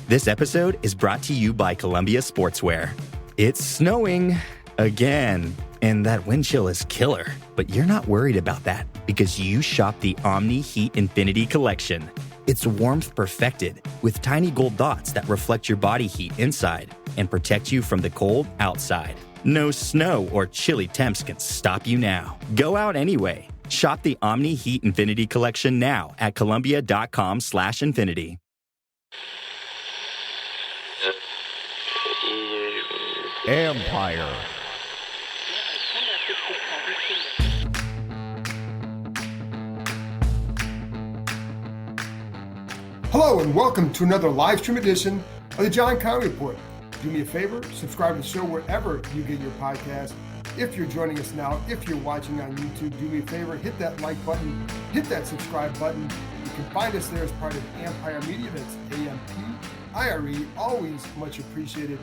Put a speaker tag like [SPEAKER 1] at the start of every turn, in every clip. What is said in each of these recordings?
[SPEAKER 1] This episode is brought to you by Columbia Sportswear. It's snowing again, and that wind chill is killer. But you're not worried about that because you shop the Omni Heat Infinity Collection. It's warmth perfected with tiny gold dots that reflect your body heat inside and protect you from the cold outside. No snow or chilly temps can stop you now. Go out anyway. Shop the Omni Heat Infinity Collection now at Columbia.com/infinity.
[SPEAKER 2] Empire.
[SPEAKER 3] Hello and welcome to another live stream edition of the John Conway Report. Do me a favor, subscribe to the show wherever you get your podcast. If you're joining us now, if you're watching on YouTube, do me a favor, hit that like button, hit that subscribe button. You can find us there as part of Empire Media. That's AMPIRE. Always much appreciated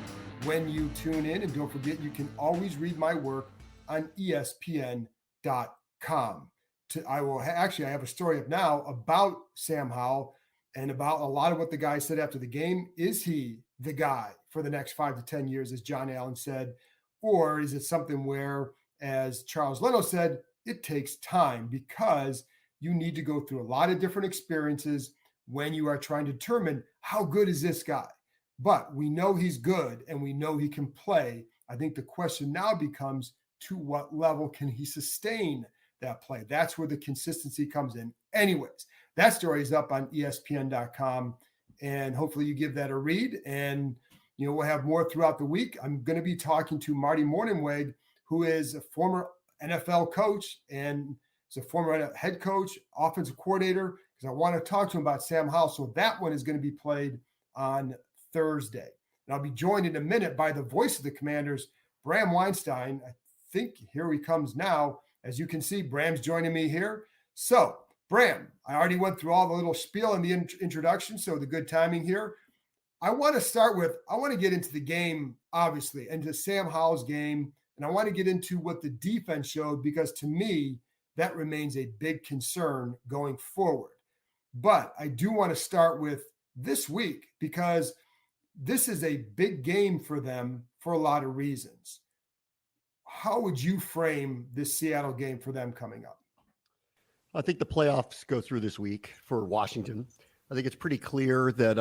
[SPEAKER 3] when you tune in. And don't forget, you can always read my work on ESPN.com. I have a story up now about Sam Howell and about a lot of what the guy said after the game. Is he the guy for the next 5 to 10 years, as John Allen said? Or is it something where, as Charles Leno said, it takes time because you need to go through a lot of different experiences when you are trying to determine how good is this guy? But we know he's good and we know he can play. I think the question now becomes, to what level can he sustain that play? That's where the consistency comes in. Anyways, that story is up on ESPN.com, and hopefully you give that a read. And, you know, we'll have more throughout the week. I'm going to be talking to Marty Mornhinweg, who is a former NFL coach and is a former head coach, offensive coordinator, because I want to talk to him about Sam Howell. So that one is going to be played on Thursday. And I'll be joined in a minute by the voice of the Commanders, Bram Weinstein. I think here he comes now. As you can see, Bram's joining me here. So, Bram, I already went through all the little spiel in the introduction, so the good timing here. I want to get into the game, obviously, into Sam Howell's game, and I want to get into what the defense showed, because to me, that remains a big concern going forward. But I do want to start with this week, because this is a big game for them for a lot of reasons. How would you frame this Seattle game for them coming up?
[SPEAKER 2] I think the playoffs go through this week for Washington. I think it's pretty clear that,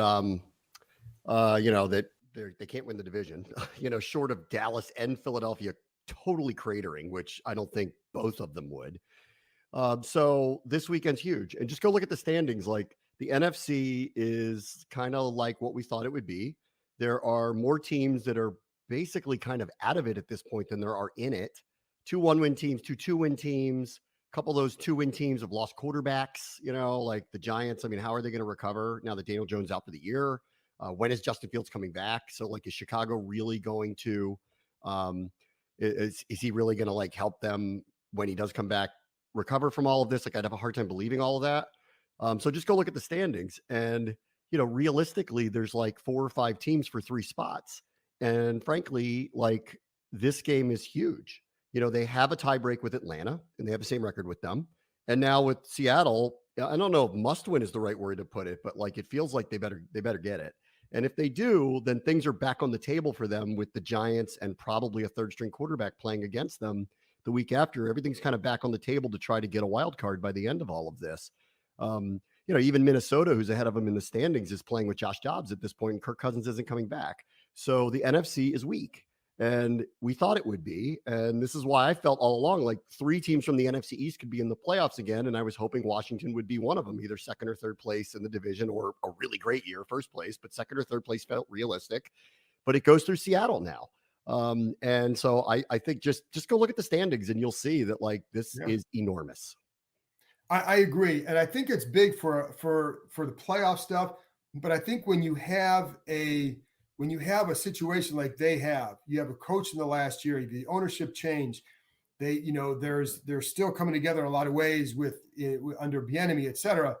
[SPEAKER 2] that they can't win the division, short of Dallas and Philadelphia totally cratering, which I don't think both of them would. So this weekend's huge. And just go look at the standings. Like, the NFC is kind of like what we thought it would be. There are more teams that are basically kind of out of it at this point than there are in it. 2 1-win teams, 2 2-win teams. A couple of those 2-win teams have lost quarterbacks, like the Giants. I mean, how are they going to recover now that Daniel Jones out for the year? When is Justin Fields coming back? So, is Chicago really going to, is he really going to help them when he does come back, recover from all of this? I'd have a hard time believing all of that. So just go look at the standings, and, realistically, there's 4 or 5 teams for 3 spots. And frankly, this game is huge. They have a tiebreak with Atlanta, and they have the same record with them. And now with Seattle, I don't know if must win is the right word to put it, but it feels like they better get it. And if they do, then things are back on the table for them with the Giants and probably a third string quarterback playing against them the week after. Everything's kind of back on the table to try to get a wild card by the end of all of this. Even Minnesota, who's ahead of them in the standings, is playing with Josh Dobbs at this point, and Kirk Cousins isn't coming back. So the NFC is weak. And we thought it would be. And this is why I felt all along 3 teams from the NFC East could be in the playoffs again. And I was hoping Washington would be one of them, either second or third place in the division, or a really great year, first place. But second or third place felt realistic. But it goes through Seattle now. And so I think just go look at the standings and you'll see that this is enormous.
[SPEAKER 3] I agree. And I think it's big for the playoff stuff. But I think when you have a situation like they have, you have a coach in the last year, the ownership change, they're still coming together in a lot of ways with under Bieniemy, et cetera.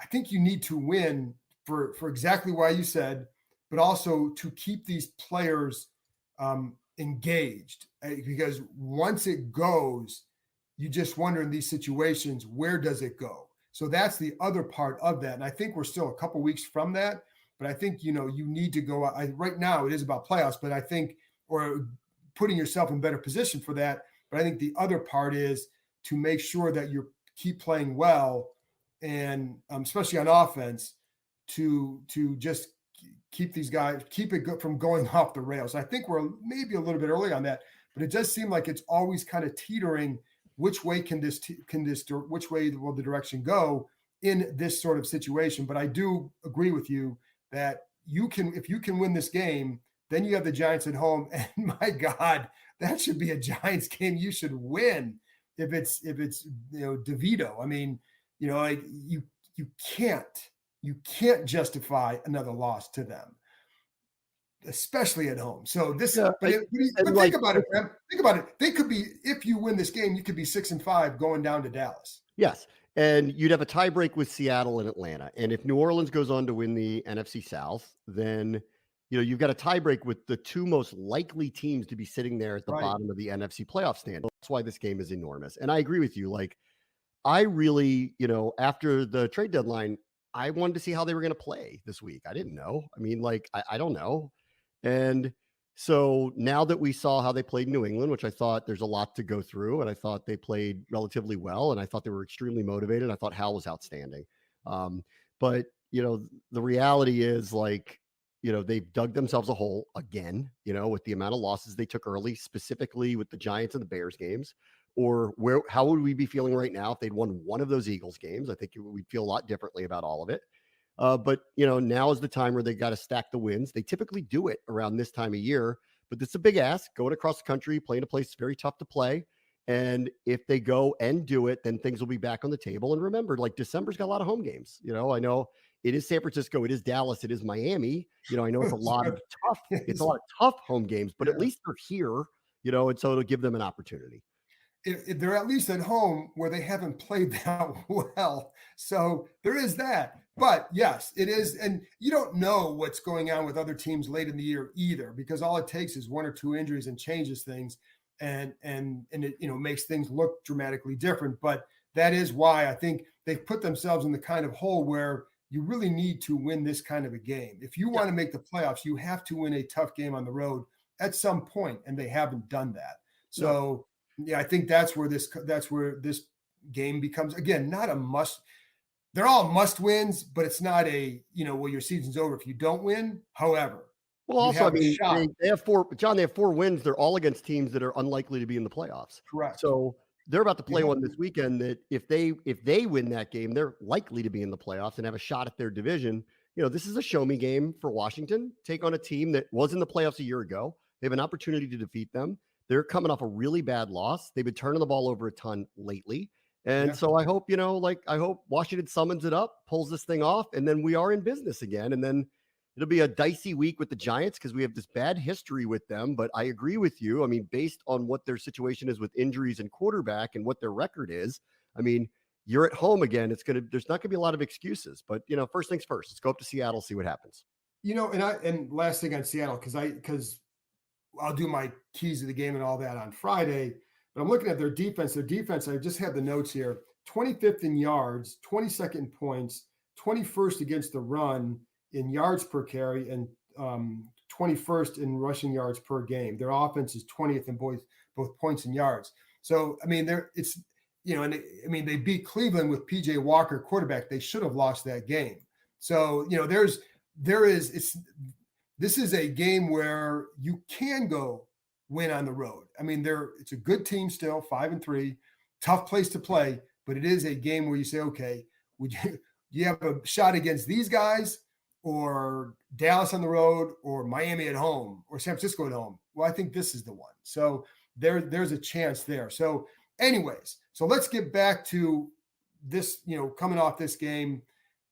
[SPEAKER 3] I think you need to win for exactly why you said, but also to keep these players engaged, because once it goes, you just wonder in these situations, where does it go? So that's the other part of that. And I think we're still a couple weeks from that. But I think, you need to go out. Right now it is about playoffs, but I think, or putting yourself in better position for that. But I think the other part is to make sure that you keep playing well, and especially on offense, to just keep these guys, keep it from going off the rails. I think we're maybe a little bit early on that, but it does seem like it's always kind of teetering. Which way which way will the direction go in this sort of situation? But I do agree with you that if you can win this game, then you have the Giants at home, and my God, that should be a Giants game you should win if it's DeVito. I mean, like you can't justify another loss to them, especially at home. So this,
[SPEAKER 2] Yeah,
[SPEAKER 3] but think about it, man. Think about it. They could be, if you win this game, you could be 6-5 going down to Dallas.
[SPEAKER 2] Yes. And you'd have a tiebreak with Seattle and Atlanta. And if New Orleans goes on to win the NFC South, then you've got a tiebreak with the two most likely teams to be sitting there at the bottom of the NFC playoff stand. That's why this game is enormous. And I agree with you. Like, I really, after the trade deadline, I wanted to see how they were going to play this week. I didn't know. I mean, like, I don't know. And so now that we saw how they played New England, which I thought there's a lot to go through, and I thought they played relatively well, and I thought they were extremely motivated. I thought Howell was outstanding. But, the reality is, like, they've dug themselves a hole again, with the amount of losses they took early, specifically with the Giants and the Bears games. Or how would we be feeling right now if they'd won one of those Eagles games? I think we'd feel a lot differently about all of it. But now is the time where they got to stack the wins. They typically do it around this time of year, but it's a big ask going across the country, playing a place that's very tough to play. And if they go and do it, then things will be back on the table. And remember, like, December's got a lot of home games. I know it is San Francisco, it is Dallas, it is Miami. I know it's a lot of tough home games, but at least they're here, and so it'll give them an opportunity.
[SPEAKER 3] If they're at least at home where they haven't played that well. So there is that. But yes, it is. And you don't know what's going on with other teams late in the year either, because all it takes is one or two injuries and changes things, and it makes things look dramatically different. But that is why I think they've put themselves in the kind of hole where you really need to win this kind of a game. If you want to make the playoffs, you have to win a tough game on the road at some point, and they haven't done that. So yeah, I think that's where this game becomes, again, not a must. They're all must wins, but it's not a, well, your season's over if you don't win. However,
[SPEAKER 2] well, also, I mean, they have four wins. They're all against teams that are unlikely to be in the playoffs.
[SPEAKER 3] Correct.
[SPEAKER 2] So they're about to play one this weekend that if they win that game, they're likely to be in the playoffs and have a shot at their division. This is a show me game for Washington. Take on a team that was in the playoffs a year ago. They have an opportunity to defeat them. They're coming off a really bad loss. They've been turning the ball over a ton lately. And so I hope, I hope Washington summons it up, pulls this thing off, and then we are in business again. And then it'll be a dicey week with the Giants because we have this bad history with them. But I agree with you. I mean, based on what their situation is with injuries and quarterback and what their record is, I mean, you're at home again. There's not gonna be a lot of excuses. But first things first, let's go up to Seattle, see what happens.
[SPEAKER 3] And last thing on Seattle, because I'll do my keys of the game and all that on Friday, but I'm looking at their defense. Their defense, I just have the notes here: 25th in yards, 22nd in points, 21st against the run in yards per carry, and 21st in rushing yards per game. Their offense is 20th in both points and yards. So I mean, they beat Cleveland with PJ Walker quarterback. They should have lost that game. So this is a game where you can go win on the road. I mean, it's a good team still, 5-3, tough place to play, but it is a game where you say, okay, you have a shot against these guys, or Dallas on the road, or Miami at home, or San Francisco at home? Well, I think this is the one. So there's a chance there. So anyways, so let's get back to this, coming off this game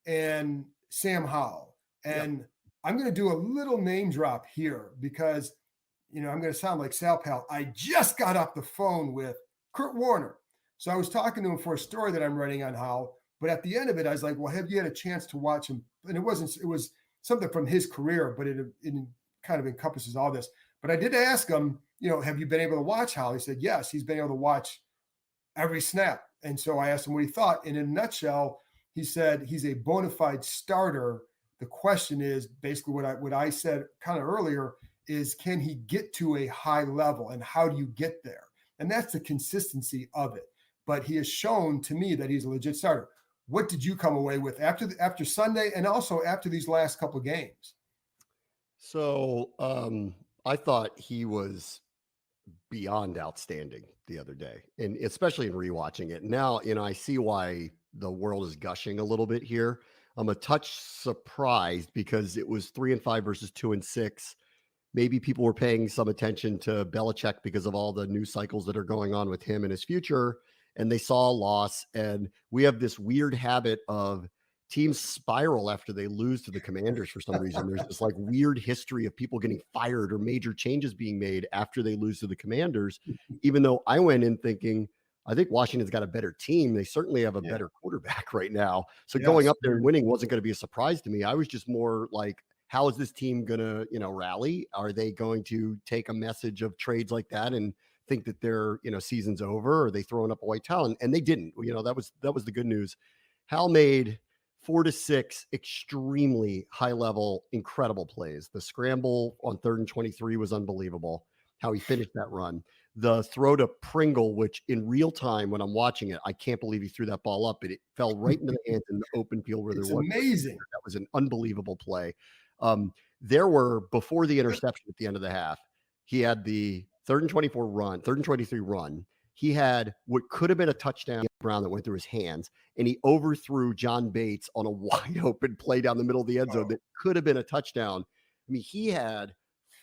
[SPEAKER 3] and Sam Howell. And I'm going to do a little name drop here because, I'm going to sound like Sal Pal. I just got off the phone with Kurt Warner. So I was talking to him for a story that I'm writing on Howell. But at the end of it, I was like, well, have you had a chance to watch him? And it was something from his career, but it kind of encompasses all this. But I did ask him, have you been able to watch Howell? He said, yes, he's been able to watch every snap. And so I asked him what he thought. And in a nutshell, he said he's a bona fide starter The question is basically what I said kind of earlier is, can he get to a high level, and how do you get there? And that's the consistency of it. But he has shown to me that he's a legit starter. What did you come away with after Sunday, and also after these last couple of games?
[SPEAKER 2] So I thought he was beyond outstanding the other day, and especially in rewatching it. Now, I see why the world is gushing a little bit here. I'm a touch surprised because it was 3-5 versus 2-6. Maybe people were paying some attention to Belichick because of all the news cycles that are going on with him and his future, and they saw a loss. And we have this weird habit of teams spiral after they lose to the Commanders for some reason. There's this like weird history of people getting fired or major changes being made after they lose to the Commanders, even though I went in thinking, I think Washington's got a better team. They certainly have a better quarterback right now. So going up there and winning wasn't going to be a surprise to me. I was just more like, how is this team going to, rally? Are they going to take a message of trades like that and think that their, season's over? Or are they throwing up a white towel? And they didn't. That was the good news. Hal made 4 to 6 extremely high level, incredible plays. The scramble on 3rd and 23 was unbelievable. How he finished that run. The throw to Pringle, which in real time when I'm watching it, I can't believe he threw that ball up, but it fell right into the hands in the open field where there was
[SPEAKER 3] amazing.
[SPEAKER 2] That was an unbelievable play. There were, before the interception at the end of the half, he had the 3rd and 23 run. He had what could have been a touchdown Brown that went through his hands, and he overthrew John Bates on a wide open play down the middle of the end zone that could have been a touchdown. I mean, he had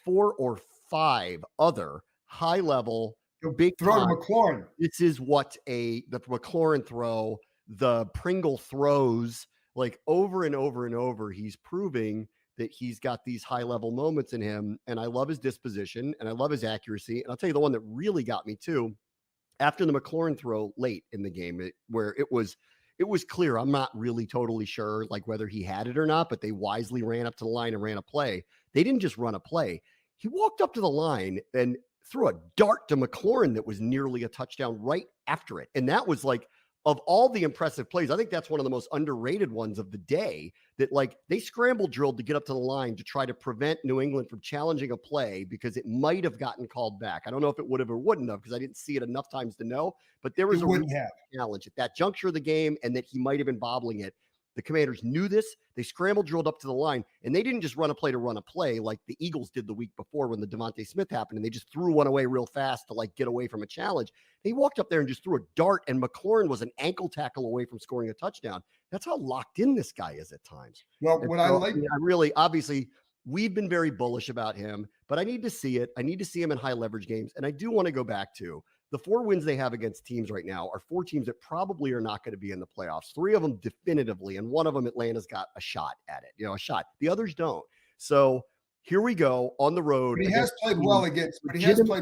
[SPEAKER 2] 4 or 5 other high level big
[SPEAKER 3] throw to McLaurin.
[SPEAKER 2] This is what the McLaurin throw, the Pringle throws, like over and over and over. He's proving that he's got these high level moments in him. And I love his disposition and I love his accuracy. And I'll tell you the one that really got me too, after the McLaurin throw late in the game, where it was clear. I'm not really totally sure like whether he had it or not, but they wisely ran up to the line and ran a play. They didn't just run a play. He walked up to the line and threw a dart to McLaurin that was nearly a touchdown right after it. And that was like, of all the impressive plays, I think that's one of the most underrated ones of the day, that like they scramble drilled to get up to the line to try to prevent New England from challenging a play because it might have gotten called back. I don't know if it would have or wouldn't have because I didn't see it enough times to know, but there was a challenge at that juncture of the game and that he might have been bobbling it. The Commanders knew this. They scrambled, drilled up to the line, and they didn't just run a play like the Eagles did the week before when the Devontae Smith happened, and they just threw one away real fast to like get away from a challenge. He walked up there and just threw a dart, and McLaurin was an ankle tackle away from scoring a touchdown. That's how locked in this guy is at times.
[SPEAKER 3] Well,
[SPEAKER 2] Obviously, we've been very bullish about him, but I need to see it. I need to see him in high leverage games, and I do want to go back to the 4 wins they have against teams right now are 4 teams that probably are not going to be in the playoffs. 3 of them definitively, and one of them, Atlanta's got a shot at it, a shot. The others don't. So here we go on the road.
[SPEAKER 3] But he has played well against,
[SPEAKER 2] potentially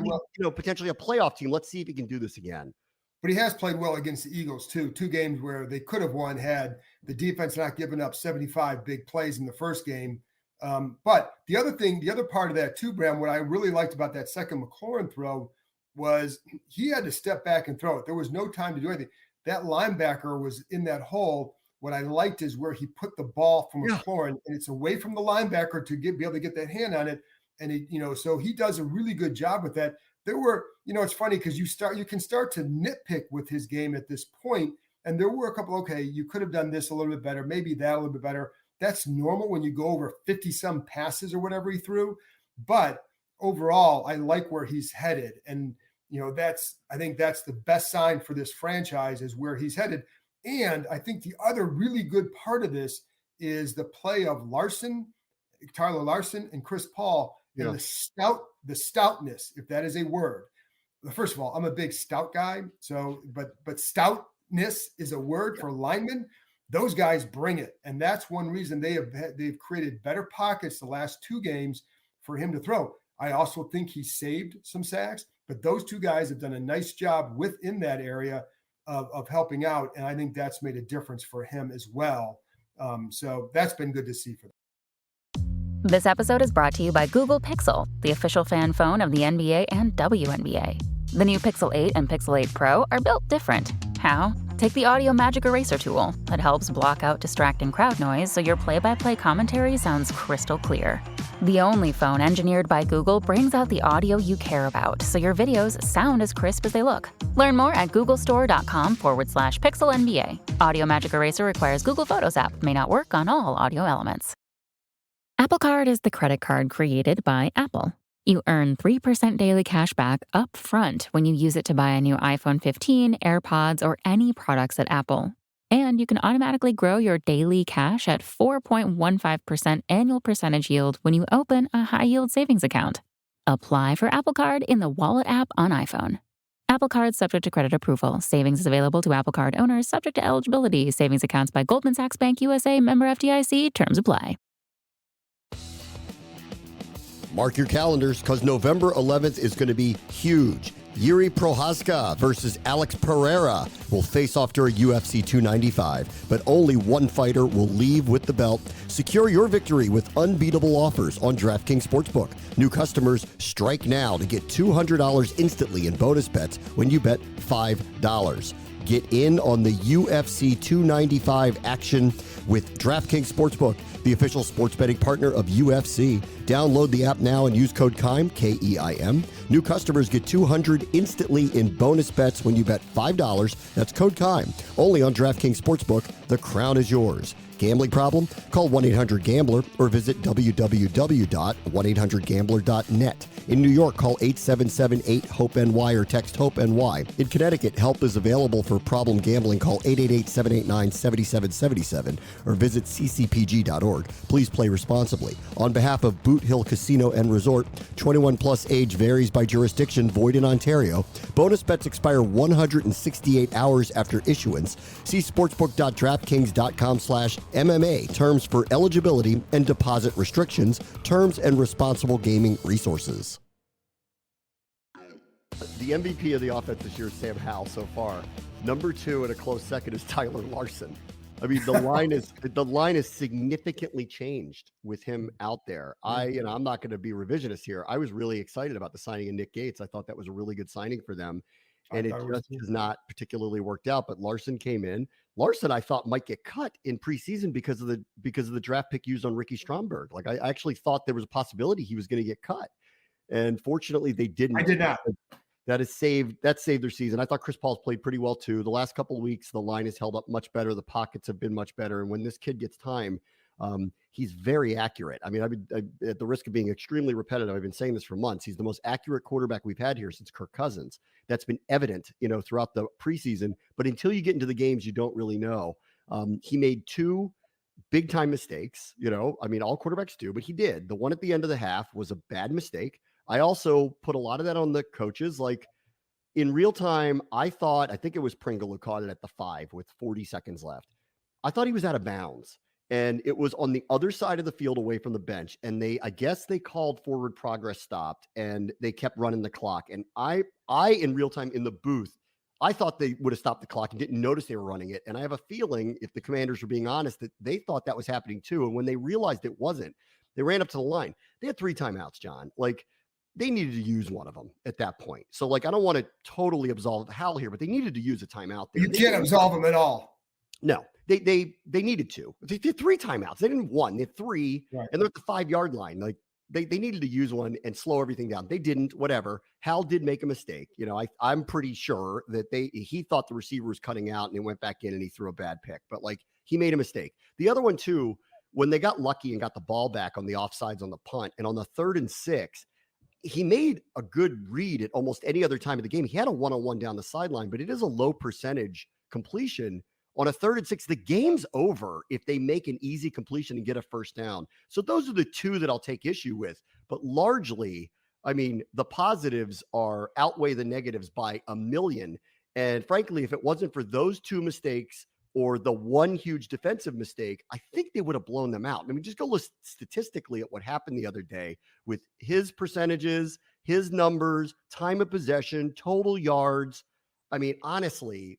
[SPEAKER 2] a playoff team. Let's see if he can do this again.
[SPEAKER 3] But he has played well against the Eagles too. 2 games where they could have won had the defense not given up 75 big plays in the first game. But the other part of that too, Bram, what I really liked about that second McLaurin throw was he had to step back and throw it. There was no time to do anything. That linebacker was in that hole. What I liked is where he put the ball from McLaurin, and it's away from the linebacker to be able to get that hand on it. And so he does a really good job with that. There were, it's funny because you can start to nitpick with his game at this point. And there were a couple, okay, you could have done this a little bit better, maybe that a little bit better. That's normal when you go over 50 some passes or whatever he threw. But overall, I like where he's headed. And I think that's the best sign for this franchise is where he's headed. And I think the other really good part of this is the play of Tyler Larson and Chris Paul and the stoutness, if that is a word. First of all, I'm a big stout guy. So, but stoutness is a word for linemen. Those guys bring it. And that's one reason they've created better pockets the last 2 games for him to throw. I also think he saved some sacks. But those 2 guys have done a nice job within that area of helping out. And I think that's made a difference for him as well. So that's been good to see for them.
[SPEAKER 4] This episode is brought to you by Google Pixel, the official fan phone of the NBA and WNBA. The new Pixel 8 and Pixel 8 Pro are built different. How? Take the Audio Magic Eraser tool. It helps block out distracting crowd noise so your play-by-play commentary sounds crystal clear. The only phone engineered by Google brings out the audio you care about so your videos sound as crisp as they look. Learn more at googlestore.com/pixelnba. Audio Magic Eraser requires Google Photos app. May not work on all audio elements. Apple Card is the credit card created by Apple. You earn 3% daily cash back up front when you use it to buy a new iPhone 15, AirPods, or any products at Apple. And you can automatically grow your daily cash at 4.15% annual percentage yield when you open a high-yield savings account. Apply for Apple Card in the Wallet app on iPhone. Apple Card subject to credit approval. Savings is available to Apple Card owners subject to eligibility. Savings accounts by Goldman Sachs Bank USA, member FDIC. Terms apply.
[SPEAKER 2] Mark your calendars, because November 11th is going to be huge. Yuri Prohaska versus Alex Pereira will face off during UFC 295, but only one fighter will leave with the belt. Secure your victory with unbeatable offers on DraftKings Sportsbook. New customers, strike now to get $200 instantly in bonus bets when you bet $5. Get in on the UFC 295 action with DraftKings Sportsbook, the official sports betting partner of UFC. Download the app now and use code KEIM, K-E-I-M. New customers get $200 instantly in bonus bets when you bet $5. That's code KEIM. Only on DraftKings Sportsbook. The crown is yours. Gambling problem? Call 1-800-GAMBLER or visit www.1800gambler.net. In New York, call 877-8-HOPE-NY or text HOPE-NY. In Connecticut, help is available for problem gambling. Call 888-789-7777 or visit ccpg.org. Please play responsibly. On behalf of Boot Hill Casino and Resort, 21 plus age varies by jurisdiction, void in Ontario. Bonus bets expire 168 hours after issuance. See sportsbook.draftkings.com/MMA. Terms for eligibility and deposit restrictions, terms and responsible gaming resources. The MVP of the offense this year is Sam Howell so far. Number 2 at a close second is Tyler Larson. I mean, the line is significantly changed with him out there. I'm not going to be revisionist here. I was really excited about the signing of Nick Gates. I thought that was a really good signing for them. And it just has not particularly worked out. But Larson came in. Larson, I thought, might get cut in preseason because of the draft pick used on Ricky Stromberg. Like I actually thought there was a possibility he was going to get cut, and fortunately they didn't.
[SPEAKER 3] I did not.
[SPEAKER 2] That saved their season. I thought Chris Paul's played pretty well too. The last couple of weeks, the line has held up much better. The pockets have been much better, and when this kid gets time, he's very accurate. I mean, at the risk of being extremely repetitive, I've been saying this for months. He's the most accurate quarterback we've had here since Kirk Cousins. That's been evident, throughout the preseason. But until you get into the games, you don't really know. He made 2 big time mistakes. All quarterbacks do, but he did. The one at the end of the half was a bad mistake. I also put a lot of that on the coaches. Like in real time, I think it was Pringle who caught it at the 5 with 40 seconds left. I thought he was out of bounds. And it was on the other side of the field away from the bench. And I guess they called forward progress stopped and they kept running the clock. And I in real time in the booth, I thought they would have stopped the clock and didn't notice they were running it. And I have a feeling, if the Commanders were being honest, that they thought that was happening too. And when they realized it wasn't, they ran up to the line. They had 3 timeouts, John. Like they needed to use one of them at that point. So I don't want to totally absolve Hal here, but they needed to use a timeout there.
[SPEAKER 3] You can't absolve them at all.
[SPEAKER 2] No. They needed to. They had 3 timeouts. They didn't 1. They had 3, right. And they're at the 5-yard line. Like they needed to use one and slow everything down. They didn't. Whatever. Hal did make a mistake. I'm pretty sure that he thought the receiver was cutting out and he went back in and he threw a bad pick. But he made a mistake. The other one too, when they got lucky and got the ball back on the offsides on the punt and on the 3rd and 6, he made a good read at almost any other time of the game. He had a one-on-one down the sideline, but it is a low percentage completion. On a 3rd and 6, the game's over if they make an easy completion and get a first down. So those are the 2 that I'll take issue with. But largely, the positives outweigh the negatives by a million. And frankly, if it wasn't for those 2 mistakes or the one huge defensive mistake, I think they would have blown them out. Just go look statistically at what happened the other day with his percentages, his numbers, time of possession, total yards. Honestly,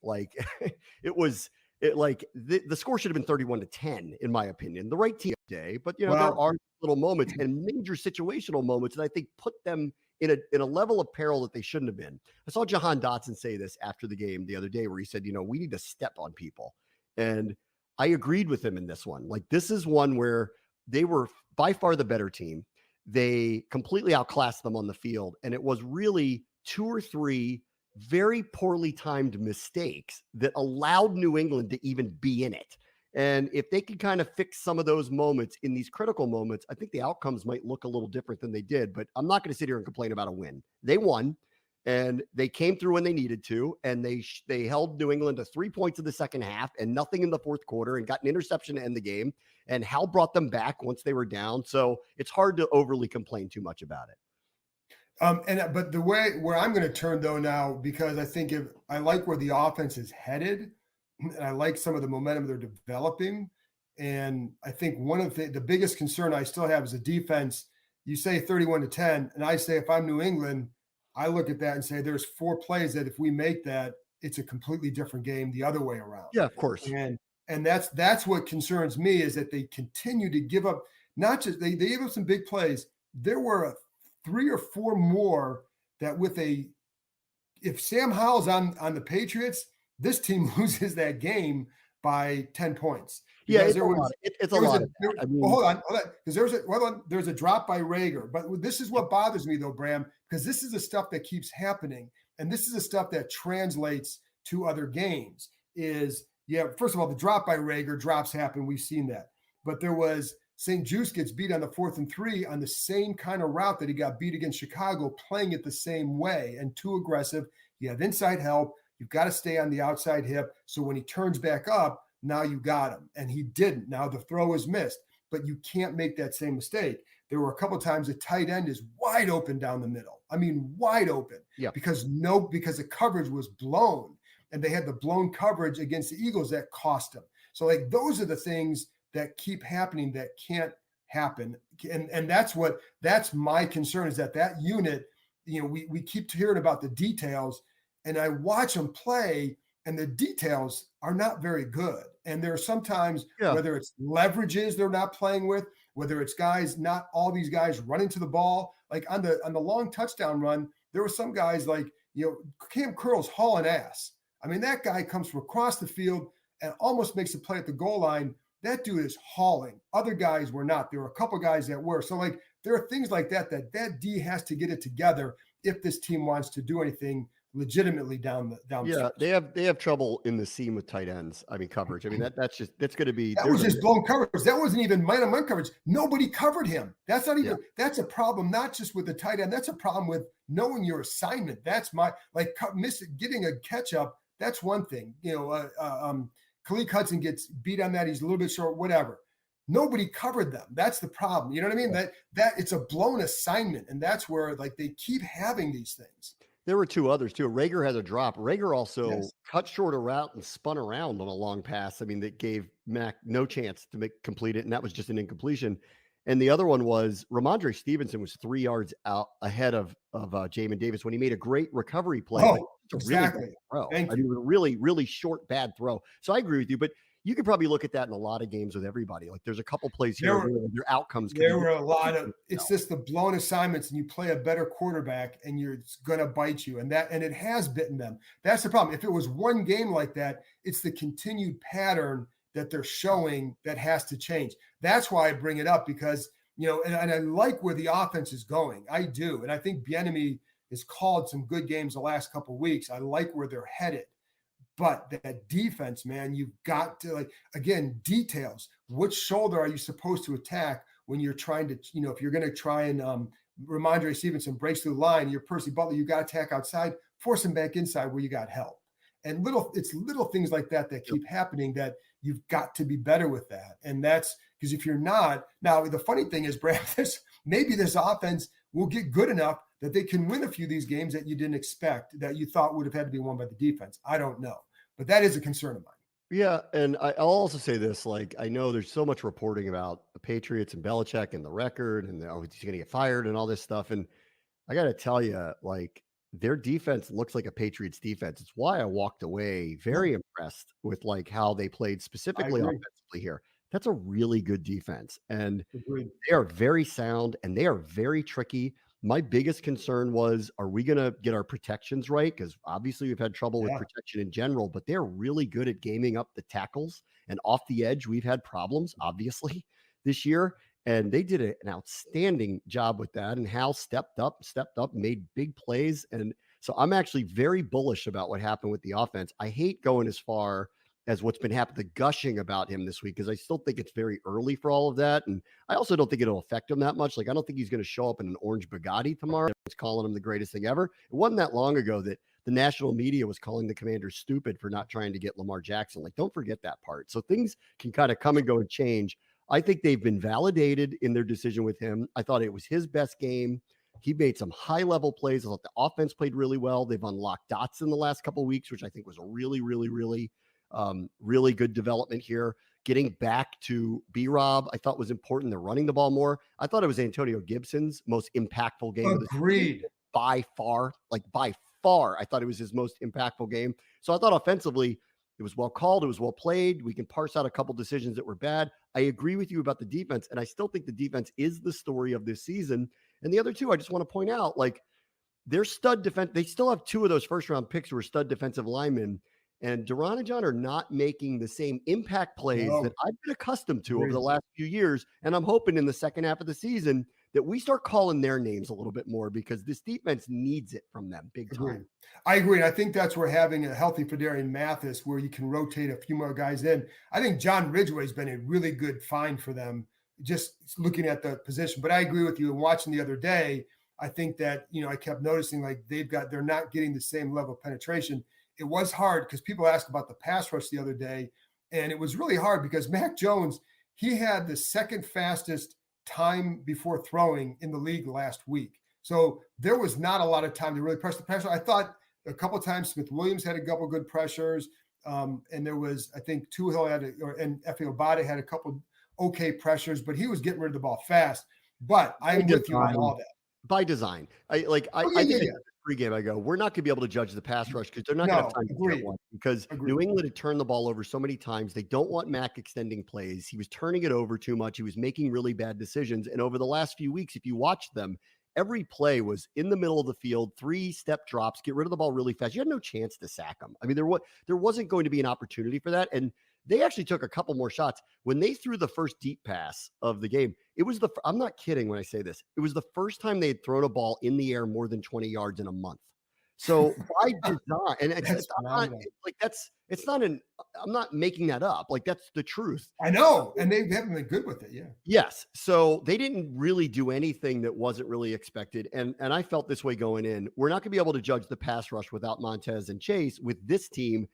[SPEAKER 2] the score should have been 31-10, in my opinion. The right team day, but there are little moments and major situational moments that I think put them in a level of peril that they shouldn't have been. I saw Jahan Dotson say this after the game the other day, where he said, we need to step on people. And I agreed with him in this one. Like, this is one where they were by far the better team. They completely outclassed them on the field. And it was really 2 or 3 very poorly timed mistakes that allowed New England to even be in it. And if they could kind of fix some of those moments in these critical moments, I think the outcomes might look a little different than they did. But I'm not going to sit here and complain about a win. They won, and they came through when they needed to, and they held New England to 3 points in the second half and nothing in the fourth quarter, and got an interception to end the game. And Hal brought them back once they were down. So it's hard to overly complain too much about it.
[SPEAKER 3] But the way where I'm going to turn though now, because I think I like where the offense is headed, and I like some of the momentum they're developing. And I think one of the biggest concern I still have is the defense. You say 31-10, and I say if I'm New England, I look at that and say there's 4 plays that if we make that, it's a completely different game the other way around.
[SPEAKER 2] Yeah, of course.
[SPEAKER 3] And that's what concerns me, is that they continue to give up. Not just they gave up some big plays. There were 3 or 4 more that if Sam Howell's on the Patriots, this team loses that game by 10 points.
[SPEAKER 2] Yeah, it's a lot.
[SPEAKER 3] Hold on. Because there's a drop by Rager. But this is what bothers me though, Bram, because this is the stuff that keeps happening. And this is the stuff that translates to other games first of all, the drop by Rager, drops happen. We've seen that. But there was St. Juice gets beat on the 4th and 3 on the same kind of route that he got beat against Chicago, playing it the same way and too aggressive. You have inside help. You've got to stay on the outside hip. So when he turns back up, now you got him. And he didn't. Now the throw is missed, but you can't make that same mistake. There were a couple of times the tight end is wide open down the middle. I mean, wide open.
[SPEAKER 2] Yeah.
[SPEAKER 3] Because the coverage was blown, and they had the blown coverage against the Eagles that cost them. So like, those are the things that keep happening that can't happen. And that's my concern, is that unit, we keep hearing about the details, and I watch them play, and the details are not very good. And there are sometimes, whether it's leverages they're not playing with, whether it's guys, not all these guys running to the ball, like on the long touchdown run, there were some guys like, Cam Curl's hauling ass. I mean, that guy comes from across the field and almost makes a play at the goal line. That dude is hauling. Other guys were not. There were a couple guys that were. So like, there are things like that D has to get it together if this team wants to do anything legitimately down the
[SPEAKER 2] stretch. They have trouble in the seam with tight ends. I mean, coverage. I mean, that's going to be.
[SPEAKER 3] That was just blown coverage. That wasn't even man-on-man coverage. Nobody covered him. That's not even. Yeah. That's a problem. Not just with the tight end. That's a problem with knowing your assignment. That's getting a catch up. That's one thing. Khalid Hudson gets beat on that. He's a little bit short. Whatever. Nobody covered them. That's the problem. You know what I mean? That it's a blown assignment, and that's where they keep having these things.
[SPEAKER 2] There were 2 others too. Rager has a drop. Rager also cut short a route and spun around on a long pass. I mean, that gave Mac no chance to complete it, and that was just an incompletion. And the other one was Ramondre Stevenson was 3 yards out ahead of Jamin Davis when he made a great recovery play.
[SPEAKER 3] Oh, exactly.
[SPEAKER 2] Really throw.
[SPEAKER 3] Thank you.
[SPEAKER 2] I mean, it was a really, really short, bad throw. So I agree with you, but you could probably look at that in a lot of games with everybody. Like, there's a couple plays here where their outcomes.
[SPEAKER 3] There were a lot of. It's just the blown assignments, and you play a better quarterback, and it's going to bite you, and it has bitten them. That's the problem. If it was one game like that, it's the continued pattern that they're showing that has to change. That's why I bring it up, because and I like where the offense is going. I do, and I think Bieniemy has called some good games the last couple of weeks. I like where they're headed. But that defense, man, you've got to, again, details. Which shoulder are you supposed to attack when you're trying to, if you're going to try and Ramondre Stevenson breaks through the line, you're Percy Butler, you got to attack outside, force him back inside where you got help. And it's little things like that keep happening, that you've got to be better with that. And that's because if you're not, now the funny thing is, Brad, maybe this offense will get good enough that they can win a few of these games that you didn't expect, that you thought would have had to be won by the defense. I don't know. But that is a concern of mine.
[SPEAKER 2] Yeah, and I'll also say this, I know there's so much reporting about the Patriots and Belichick and the record, and he's going to get fired and all this stuff. And I got to tell you, their defense looks like a Patriots defense. It's why I walked away very impressed with how they played specifically offensively here. That's a really good defense, and they are very sound, and they are very tricky. My biggest concern was, are we going to get our protections right? Because obviously we've had trouble with protection in general, but they're really good at gaming up the tackles. And off the edge, we've had problems, obviously, this year. And they did an outstanding job with that. And Hal stepped up, made big plays. And so I'm actually very bullish about what happened with the offense. I hate going as far as what's been happening, the gushing about him this week, because I still think it's very early for all of that. And I also don't think it'll affect him that much. Like, I don't think he's going to show up in an orange Bugatti tomorrow. It's calling him the greatest thing ever. It wasn't that long ago that the national media was calling the Commanders stupid for not trying to get Lamar Jackson. Like, don't forget that part. So things can kind of come and go and change. I think they've been validated in their decision with him. I thought it was his best game. He made some high-level plays. I thought the offense played really well. They've unlocked dots in the last couple of weeks, which I think was a really, really, really good development here. Getting back to B-Rob, I thought was important. They're running the ball more. I thought it was Antonio Gibson's most impactful game of the season. By far. I thought it was his most impactful game. So I thought offensively, it was well called. It was well played. We can parse out a couple decisions that were bad. I agree with you about the defense, and I still think the defense is the story of this season. And the other two, I just want to point out, like, their stud defense, they still have two of those first-round picks who are stud defensive linemen, and Duran and John are not making the same impact plays that I've been accustomed to over the last few years. And I'm hoping in the second half of the season that we start calling their names a little bit more, because this defense needs it from them big time.
[SPEAKER 3] I agree. And I think that's where having a healthy Fedarian Mathis, where you can rotate a few more guys in. I think John Ridgway's been a really good find for them, just looking at the position. But I agree with you. And watching the other day, I think that, I kept noticing, like, they're not getting the same level of penetration. It was hard because people asked about the pass rush the other day, and it was really hard because Mac Jones, he had the second fastest time before throwing in the league last week. So there was not a lot of time to really press the pressure. I thought a couple of times Smith Williams had a couple of good pressures, and there was, I think, Tuhill and Efe Obada had a couple okay pressures, but he was getting rid of the ball fast. But I'm with you on all that.
[SPEAKER 2] By design. I think pregame, I go, we're not going to be able to judge the pass rush because they're not going to have time to get one, because New England had turned the ball over so many times. They don't want Mac extending plays. He was turning it over too much. He was making really bad decisions. And over the last few weeks, if you watch them, every play was in the middle of the field, 3-step drops, get rid of the ball really fast. You had no chance to sack him. I mean, there wasn't going to be an opportunity for that. And they actually took a couple more shots. When they threw the first deep pass of the game, it was I'm not kidding when I say this, it was the first time they had thrown a ball in the air more than 20 yards in a month. So by design, and I'm not making that up. Like, that's the truth.
[SPEAKER 3] I know. And they haven't been good with it. Yeah.
[SPEAKER 2] Yes. So they didn't really do anything that wasn't really expected. And I felt this way going in. We're not going to be able to judge the pass rush without Montez and Chase. With this team,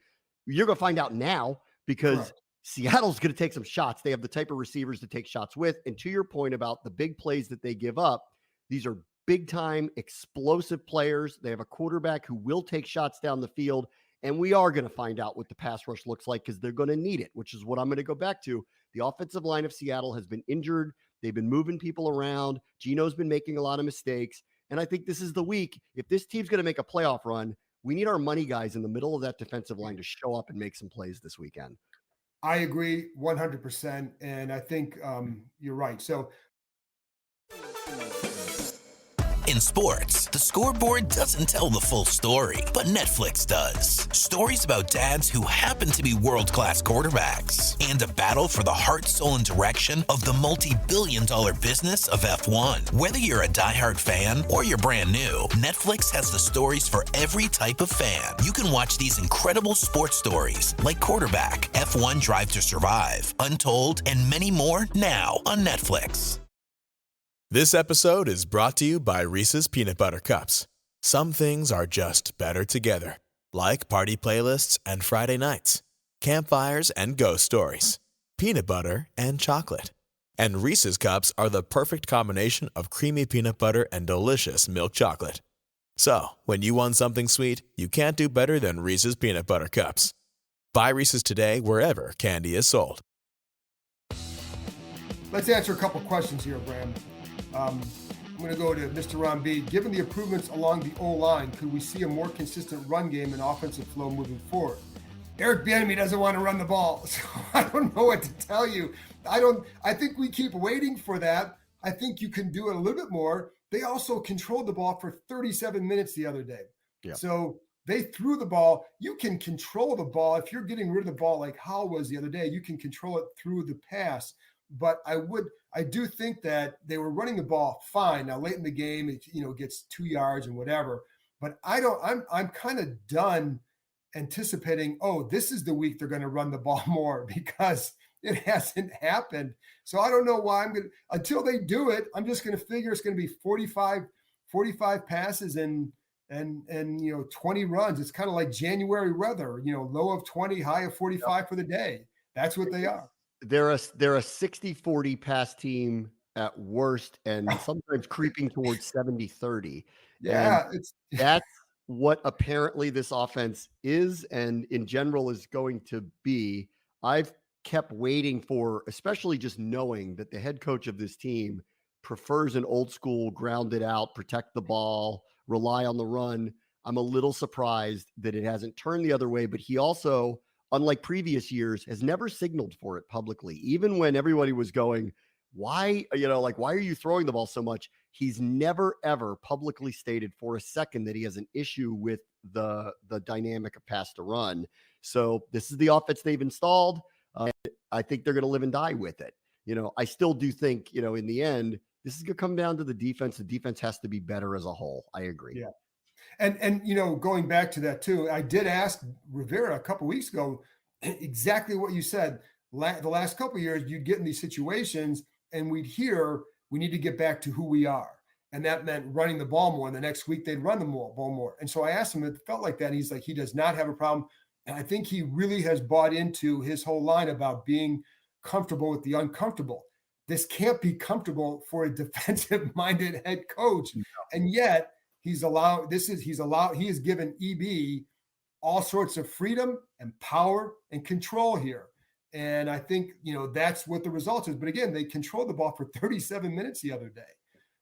[SPEAKER 2] you're going to find out now, because Seattle's going to take some shots. They have the type of receivers to take shots with. And to your point about the big plays that they give up, these are big time explosive players. They have a quarterback who will take shots down the field. And we are going to find out what the pass rush looks like, because they're going to need it, which is what I'm going to go back to. The offensive line of Seattle has been injured. They've been moving people around. Gino's been making a lot of mistakes. And I think this is the week. If this team's going to make a playoff run, we need our money guys in the middle of that defensive line to show up and make some plays this weekend.
[SPEAKER 3] I agree 100%. And I think you're right. So
[SPEAKER 5] in sports, the scoreboard doesn't tell the full story, but Netflix does. Stories about dads who happen to be world-class quarterbacks, and a battle for the heart, soul, and direction of the multi-billion-dollar business of F1. Whether you're a diehard fan or you're brand new, Netflix has the stories for every type of fan. You can watch these incredible sports stories like Quarterback, F1 Drive to Survive, Untold, and many more now on Netflix.
[SPEAKER 6] This episode is brought to you by Reese's Peanut Butter Cups. Some things are just better together, like party playlists and Friday nights, campfires and ghost stories, peanut butter and chocolate. And Reese's Cups are the perfect combination of creamy peanut butter and delicious milk chocolate. So, when you want something sweet, you can't do better than Reese's Peanut Butter Cups. Buy Reese's today wherever candy is sold.
[SPEAKER 3] Let's answer a couple questions here, Bram. I'm going to go to Mr. Ron B. Given the improvements along the O-line, could we see a more consistent run game and offensive flow moving forward? Eric Bieniemy doesn't want to run the ball, so I don't know what to tell you. I think we keep waiting for that. I think you can do it a little bit more. They also controlled the ball for 37 minutes the other day.
[SPEAKER 2] Yeah.
[SPEAKER 3] So they threw the ball. You can control the ball. If you're getting rid of the ball like Howell was the other day, you can control it through the pass. But I do think that they were running the ball fine. Now, late in the game, it gets 2 yards and whatever. But I'm kind of done anticipating, this is the week they're going to run the ball more, because it hasn't happened. So I don't know why until they do it, I'm just going to figure it's going to be 45 passes and 20 runs. It's kind of like January weather, low of 20, high of 45 for the day. That's what they are.
[SPEAKER 2] They're a 60-40 pass team at worst, and sometimes creeping towards 70-30.
[SPEAKER 3] Yeah,
[SPEAKER 2] and that's what apparently this offense is, and in general is going to be. I've kept waiting for, especially just knowing that the head coach of this team prefers an old school, grounded out, protect the ball, rely on the run. I'm a little surprised that it hasn't turned the other way, but he also, unlike previous years, has never signaled for it publicly. Even when everybody was going, why are you throwing the ball so much? He's never, ever publicly stated for a second that he has an issue with the dynamic of pass to run. So this is the offense they've installed. I think they're going to live and die with it. I still do think, in the end, this is going to come down to the defense. The defense has to be better as a whole. I agree.
[SPEAKER 3] Yeah. And going back to that too, I did ask Rivera a couple weeks ago exactly what you said. The last couple of years, you'd get in these situations and we'd hear, we need to get back to who we are. And that meant running the ball more. And the next week they'd run the ball more. And so I asked him, it felt like that. And he's like, he does not have a problem. And I think he really has bought into his whole line about being comfortable with the uncomfortable. This can't be comfortable for a defensive-minded head coach. No. And yet he has given EB all sorts of freedom and power and control here. And I think, that's what the result is. But again, they controlled the ball for 37 minutes the other day.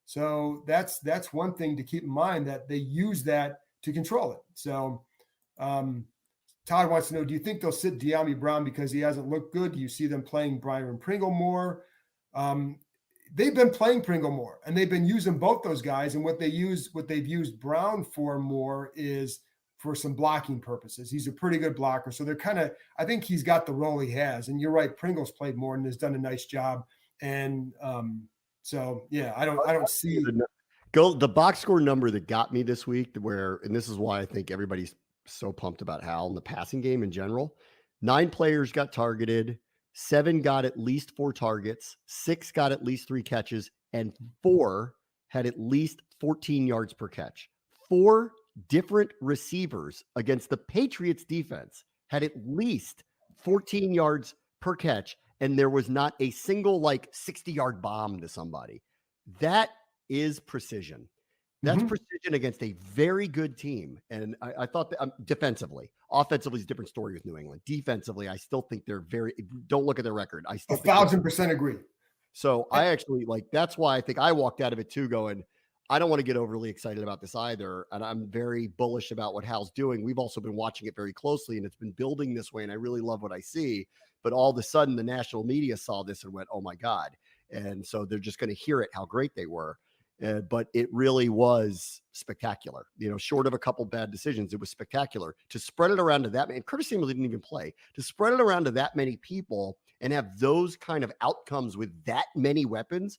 [SPEAKER 3] So that's one thing to keep in mind, that they use that to control it. So Todd wants to know, do you think they'll sit De'Ami Brown because he hasn't looked good? Do you see them playing Byron Pringle more? They've been playing Pringle more, and they've been using both those guys. And what they've used Brown for more is for some blocking purposes. He's a pretty good blocker. So I think he's got the role he has. And you're right, Pringle's played more and has done a nice job. And so, yeah, I don't see
[SPEAKER 2] the box score number that got me this week, and this is why I think everybody's so pumped about Howell in the passing game in general. 9 players got targeted, 7 got at least 4 targets, 6 got at least 3 catches, and 4 had at least 14 yards per catch. 4 different receivers against the Patriots defense had at least 14 yards per catch, and there was not a single 60-yard bomb to somebody. That is precision. That's precision against a very good team. And I thought that defensively, offensively is a different story with New England. Defensively, I still think they're don't look at their record. I still
[SPEAKER 3] 1,000% agree.
[SPEAKER 2] So I actually that's why I think I walked out of it too going, I don't want to get overly excited about this either. And I'm very bullish about what Hal's doing. We've also been watching it very closely, and it's been building this way. And I really love what I see. But all of a sudden, the national media saw this and went, oh my God. And so they're just going to hear it, how great they were. But it really was spectacular. Short of a couple bad decisions, it was spectacular to spread it around to that many. Curtis Samuel didn't even play. To spread it around to that many people and have those kind of outcomes with that many weapons,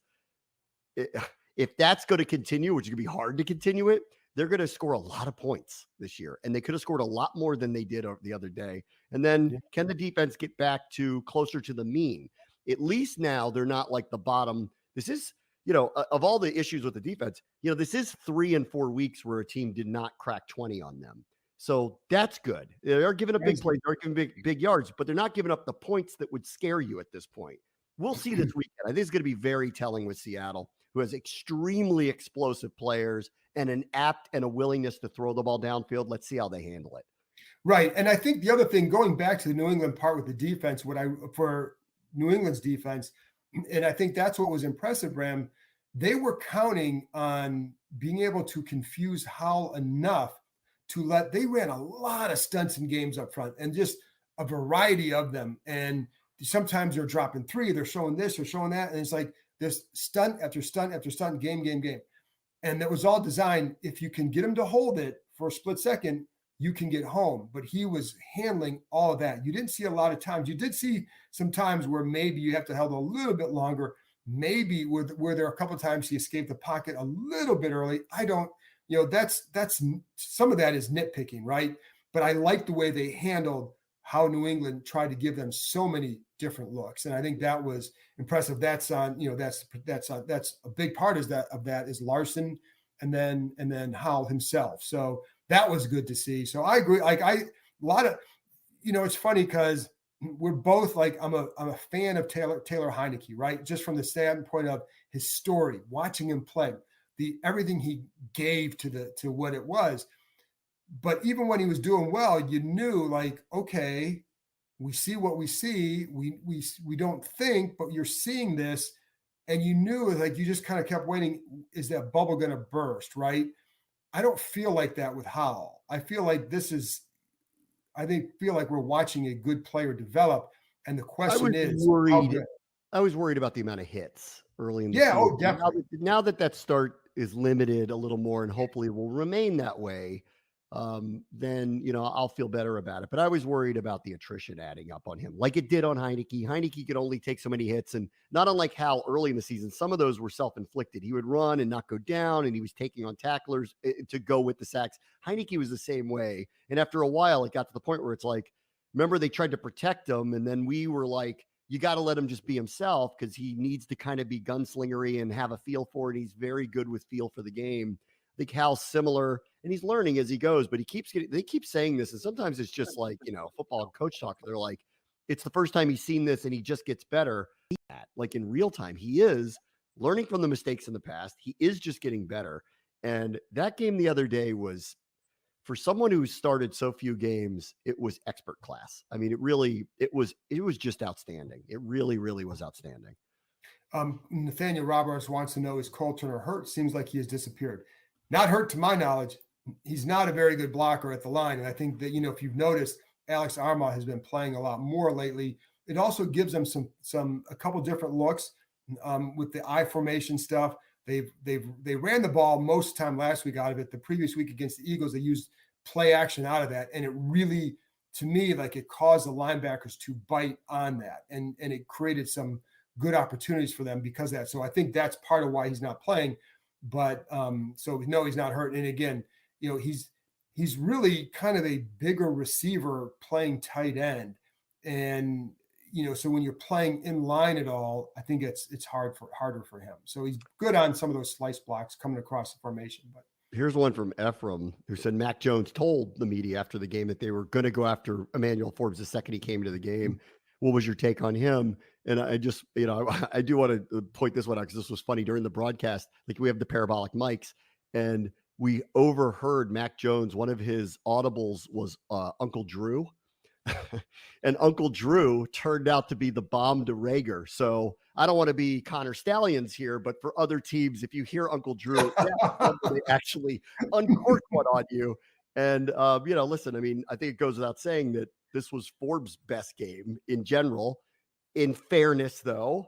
[SPEAKER 2] if that's going to continue, which is going to be hard to continue it, they're going to score a lot of points this year. And they could have scored a lot more than they did the other day. And then can the defense get back to closer to the mean? At least now they're not like the bottom. This is, of all the issues with the defense, this is 3 and 4 weeks where a team did not crack 20 on them. So that's good. They're giving up big plays, they're giving big yards, but they're not giving up the points that would scare you at this point. We'll see this weekend. I think it's going to be very telling with Seattle, who has extremely explosive players and an apt and a willingness to throw the ball downfield. Let's see how they handle it.
[SPEAKER 3] Right. And I think the other thing, going back to the New England part with the defense, for New England's defense, and I think that's what was impressive, Bram, they were counting on being able to confuse Howell enough they ran a lot of stunts and games up front, and just a variety of them. And sometimes they're dropping 3, they're showing this or showing that. And it's like, this stunt after stunt after stunt, game. And that was all designed. If you can get him to hold it for a split second, you can get home. But he was handling all of that. You didn't see a lot of times. You did see some times where maybe you have to hold a little bit longer. Maybe where there are a couple of times he escaped the pocket a little bit early. I don't, that's some of that is nitpicking, right? But I like the way they handled how New England tried to give them so many different looks. And I think that was impressive. That's on, that's a big part of that is Larson and then Howell himself. So that was good to see. So I agree. Like a lot of, it's funny because we're both like, I'm a fan of Taylor Heineke, right? Just from the standpoint of his story, watching him play, everything he gave to what it was. But even when he was doing well, you knew like, okay, we see what we see. We don't think, but you're seeing this. And you knew, like, you just kind of kept waiting. Is that bubble going to burst? Right. I don't feel like that with Howell. I feel like feel like we're watching a good player develop. And the question is,
[SPEAKER 2] I was worried about the amount of hits early in the
[SPEAKER 3] season.
[SPEAKER 2] season.
[SPEAKER 3] Definitely.
[SPEAKER 2] Now that start is limited a little more and hopefully will remain that way, then, I'll feel better about it. But I was worried about the attrition adding up on him like it did on Heineke. Heineke could only take so many hits. And not unlike Hal early in the season, some of those were self-inflicted. He would run and not go down, and he was taking on tacklers to go with the sacks. Heineke was the same way. And after a while, it got to the point where it's like, remember they tried to protect him. And then we were like, you got to let him just be himself because he needs to kind of be gunslingery and have a feel for it. He's very good with feel for the game. I think Hal's similar, and he's learning as he goes, but they keep saying this. And sometimes it's just like, football coach talk. They're like, it's the first time he's seen this and he just gets better. Like in real time, he is learning from the mistakes in the past. He is just getting better. And that game the other day was, for someone who started so few games, it was expert class. I mean, it was just outstanding. It really, really was outstanding.
[SPEAKER 3] Nathaniel Roberts wants to know, is Cole Turner hurt? Seems like he has disappeared. Not hurt to my knowledge. He's not a very good blocker at the line. And I think that, if you've noticed, Alex Armah has been playing a lot more lately. It also gives them a couple different looks with the I formation stuff. They ran the ball most of the time last week out of it. The previous week against the Eagles, they used play action out of that. And it really, to me, like it caused the linebackers to bite on that. And it created some good opportunities for them because of that. So I think that's part of why he's not playing. But so we know he's not hurt. And again, he's really kind of a bigger receiver playing tight end. And, so when you're playing in line at all, I think it's harder for him. So he's good on some of those slice blocks coming across the formation. But
[SPEAKER 2] here's one from Ephraim who said Mac Jones told the media after the game that they were going to go after Emmanuel Forbes the second he came to the game. What was your take on him? And I just, I do want to point this one out because this was funny during the broadcast. Like we have the parabolic mics and we overheard Mac Jones. One of his audibles was Uncle Drew. And Uncle Drew turned out to be the bomb to Rager. So I don't want to be Connor Stallions here, but for other teams, if you hear Uncle Drew, they actually uncork one on you. And, listen, I mean, I think it goes without saying that this was Forbes' best game in general. In fairness, though,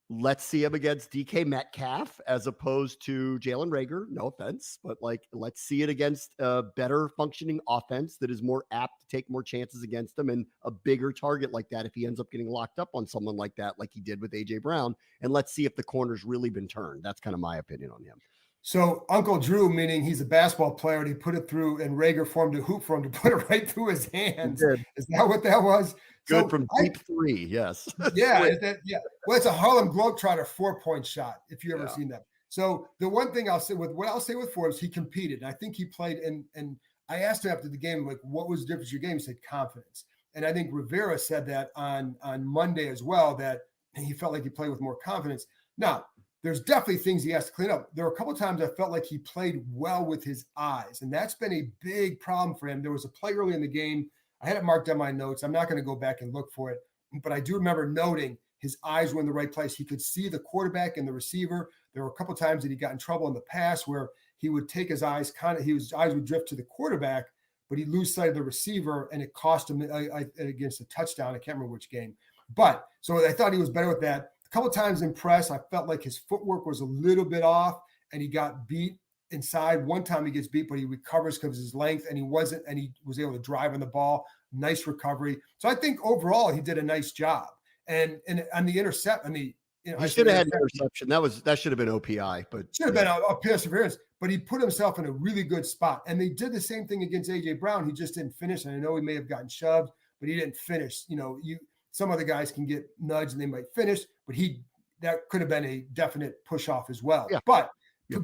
[SPEAKER 2] let's see him against DK Metcalf as opposed to Jalen Reagor. No offense, but let's see it against a better functioning offense that is more apt to take more chances against him and a bigger target like that if he ends up getting locked up on someone like that, like he did with A.J. Brown. And let's see if the corner's really been turned. That's kind of my opinion on him.
[SPEAKER 3] So Uncle Drew, meaning he's a basketball player, and he put it through, and Rager formed a hoop for him to put it right through his hands. Is that what that was?
[SPEAKER 2] Good so from deep three, yes.
[SPEAKER 3] Yeah, Well, it's a Harlem Globetrotter 4-point shot, if you ever seen that. So the one thing I'll say with Forbes, he competed. And I think he played, and I asked him after the game, like, what was the difference in your game? He said confidence. And I think Rivera said that on Monday as well, that he felt like he played with more confidence. Now, there's definitely things he has to clean up. There were a couple of times I felt like he played well with his eyes, and that's been a big problem for him. There was a play early in the game. I had it marked down my notes. I'm not going to go back and look for it, but I do remember noting his eyes were in the right place. He could see the quarterback and the receiver. There were a couple of times that he got in trouble in the past where he would take his eyes his eyes would drift to the quarterback, but he'd lose sight of the receiver, and it cost him against a touchdown. I can't remember which game. But so I thought he was better with that. A couple times in press, I felt like his footwork was a little bit off and he got beat inside. One time he gets beat, but he recovers because of his length, and he was able to drive on the ball. Nice recovery. So I think overall he did a nice job. And on the intercept, he
[SPEAKER 2] should have had an interception. That should have been OPI, but
[SPEAKER 3] should have been a perseverance. But he put himself in a really good spot. And they did the same thing against AJ Brown. He just didn't finish. And I know he may have gotten shoved, but he didn't finish. Some other guys can get nudged and they might finish, but that could have been a definite push off as well.
[SPEAKER 2] Yeah.
[SPEAKER 3] But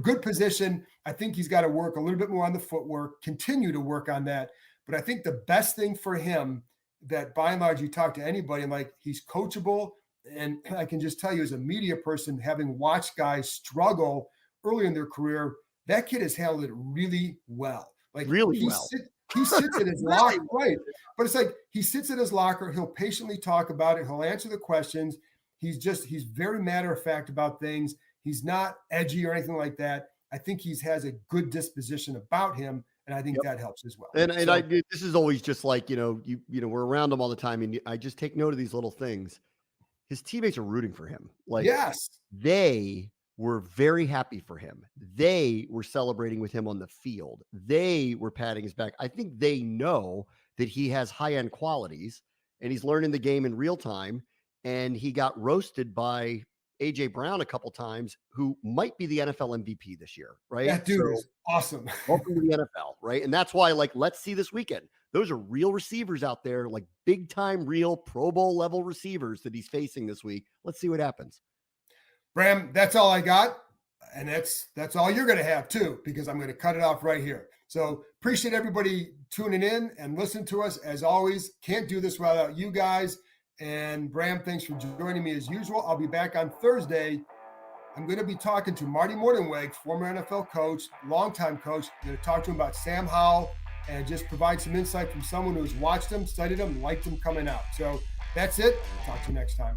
[SPEAKER 3] good position. I think he's got to work a little bit more on the footwork, continue to work on that. But I think the best thing for him, that by and large, you talk to anybody and like, he's coachable. And I can just tell you as a media person, having watched guys struggle early in their career, that kid has handled it really well. Like
[SPEAKER 2] really well.
[SPEAKER 3] He sits in his locker, right? But it's like he sits in his locker. He'll patiently talk about it. He'll answer the questions. He's very matter of fact about things. He's not edgy or anything like that. I think he has a good disposition about him, and I think that helps as well.
[SPEAKER 2] And this is always just like we're around him all the time, and I just take note of these little things. His teammates are rooting for him. Like
[SPEAKER 3] yes,
[SPEAKER 2] they were very happy for him. They were celebrating with him on the field. They were patting his back. I think they know that he has high-end qualities, and he's learning the game in real time. And he got roasted by AJ Brown a couple times, who might be the NFL MVP this year, right?
[SPEAKER 3] That dude is awesome.
[SPEAKER 2] Welcome to the NFL, right? And that's why, let's see this weekend. Those are real receivers out there, like big-time, real Pro Bowl level receivers that he's facing this week. Let's see what happens.
[SPEAKER 3] Bram, that's all I got. And that's all you're going to have too, because I'm going to cut it off right here. So appreciate everybody tuning in and listening to us. As always, can't do this without you guys. And Bram, thanks for joining me as usual. I'll be back on Thursday. I'm going to be talking to Marty Mordenweg, former NFL coach, longtime coach. I'm going to talk to him about Sam Howell and just provide some insight from someone who's watched him, studied him, liked him coming out. So that's it. Talk to you next time.